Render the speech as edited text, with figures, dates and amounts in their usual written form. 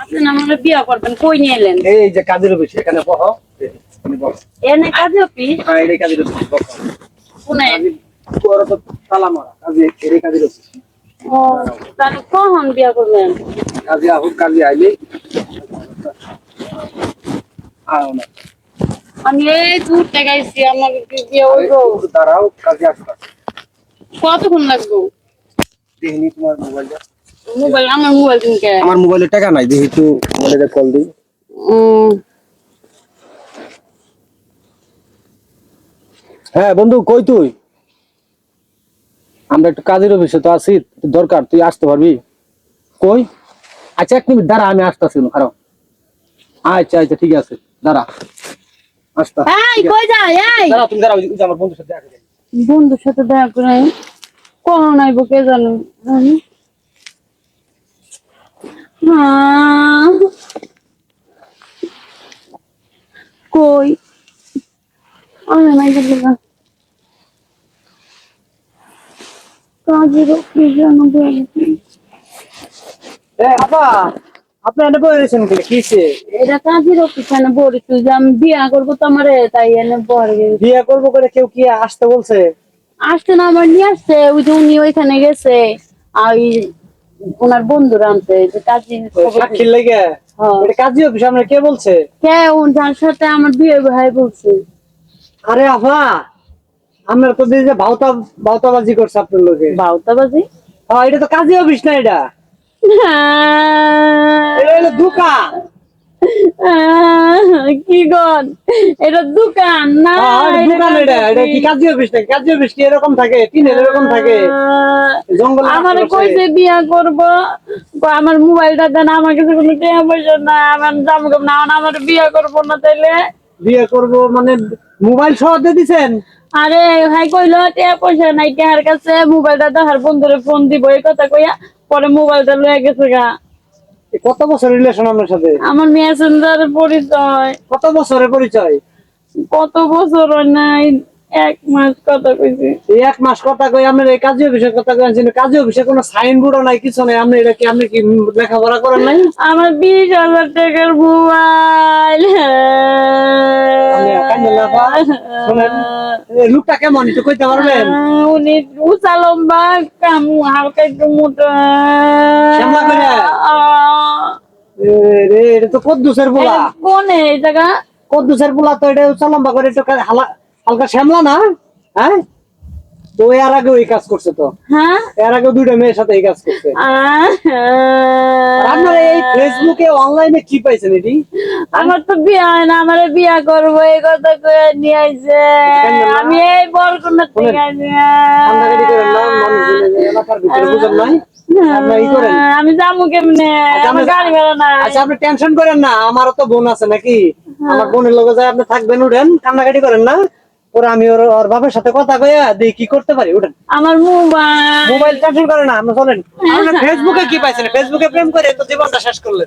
আপনি না আমাকে বিয়া করবেন, কই নিয়ে এলেন? এই যে কাজের অফিস, এখানে বহো। এখানে বহো। এনে কাজে অফিস? হ্যাঁ, এই কাজের অফিস বহো। কোনে? ওরা তো তালা মারা, এই কাজের অফিস। ও, তাহলে কখন বিয়া করবেন? কাজে আহুক, কাজে আইলে আও না। আমি এই দূর থেকে আইছি, আমার বিয়ে হইব। একটু দাঁড়াও, কাজে আসবা। কতক্ষণ লাগবে? দেখিনি তোমার মোবাইলটা। মোবাইল, আমার মোবাইল কিনকে? আমার মোবাইলে টাকা নাই, দেখি একটু মোবাইলে কল দিই। হ্যাঁ বন্ধু, কই তুই? আমরা একটু কাজের অফিসে তো আছি, দরকার, তুই আসতে পারবি? কই? আচ্ছা 1 মিনিট দাঁড়া, আমি আসতেছি। খারাপ। আচ্ছা আচ্ছা, ঠিক আছে, দাঁড়া আসতা। এই কই যাই? এই দাঁড়া, তুমি দাঁড়াও, ওই যে আমার বন্ধুর সাথে দেখা করি। বন্ধুর সাথে দেখা করে কখন আইব কে জানো? কই আমি নাই গেল কাজের কি জানো বলছি। আপা, আপনি এনে বলেছেন কিসে? এটা কাজের অফিস এনে বলি, তুই যে আমি বিয়া করবো তোমারে, তাই এনে পরে বিয়ে করবো করে কেউ কি আসতে বলছে? আসতে না, আমার নিয়ে আসছে। ওই যে উনি ওইখানে গেছে, আর ওই ওনার বন্ধুরা আনছে যে কাজী সাক্ষীর লেগে? হ্যাঁ। এটা কাজী অফিস, আপনার কে বলছে? কে? যার সাথে আমার বিয়ে ভাই বলছে। আরে আপা, আপনার তো দেখি যে ভাওতাবাজি করছে আপনার লোকে। বাউতাবাজি? হ্যাঁ, এটা তো কাজী অফিস না, এটা এটা হলো দোকান। কি গন, এটা দোকান না? হ্যাঁ, দোকান। এটা কি কাজী অফিস না? কাজী অফিস কি এরকম থাকে? টিনের এরকম থাকে? জঙ্গল আমার কইছে বিয়া করব, আমার মোবাইলটা দেন, আমার কাছে কোনো টাকা পয়সা না, আমার জামা কাপড় না, আমার বিয়া করবো না। তাইলে বিয়ে করব মানে মোবাইল সহ দিয়ে দিছেন? আরে ভাই কইলো টাকা পয়সা নাই কার কাছে, মোবাইলটা দেখার বন্ধুরে ফোন দিব এই কথা কইয়া পরে মোবাইলটা লয়ে গেছে গা। কত বছর রিলেশন আপনার সাথে? আমার মেসেঞ্জার পরিচয়। কত বছরের পরিচয়? কত বছর হয় নাই, 1 মাস কথা কইছি। এই 1 মাস কথা কই, আপনার এই কাজী অফিসের কথা কইছেন? কাজী অফিসে কোনো সাইনবোর্ডও নাই, কিছু নাই। আপনি কি লেখাপড়া করেন নাই? আমার 20,000 টাকার মোবাইল। শোনেন, এই লোকটা কেমন একটু কইতে পারবেন? উনি উঁচা লম্বা, কামু হালকা একটু মোটা। শ্যামলা করে? রে, এটা তো কদ্দুসের পোলা। কোনে এই জায়গা? কদ্দুসের পোলা তো, এটা উচ্চ লম্বা করে একটু হালকা শ্যামলা না? হ্যাঁ, তো এর আগে ওই কাজ করছে তো। হ্যাঁ, এর আগে 2টা মেয়ের সাথে এই কাজ করছে। আর আপনার এই ফেসবুকে অনলাইনে কি পাইছেন এটি? আমার তো বিয়া হয় না, আমার বিয়া করবো এই কথা কয়ে নিয়ে আইছে। আমি এই বরগুনা থেকে আইছি। কান্নাকাটি করেন না, মানুষজন এলাকার ভিতরে বুঝেন নাই। আপনি ই করেন। আমি যাবো কেমনে? আমার গাড়ি ভাড়া নাই। আচ্ছা, আপনি টেনশন করেন না, আমারও তো বোন আছে নাকি। আমার বোনের লগে যায় আপনি থাকবেন, উঠেন, কান্নাকাটি করেন না। ওর আমি ওর বাবার সাথে কথা কইয়া দেখি কি করতে পারি, উঠেন। আমার মোবাইল মোবাইল টেনশন করেন না, আপনি চলেন। আপনি ফেসবুকে কি পাইছেন? ফেসবুকে প্রেম করে তো জীবনটা শেষ করলেন।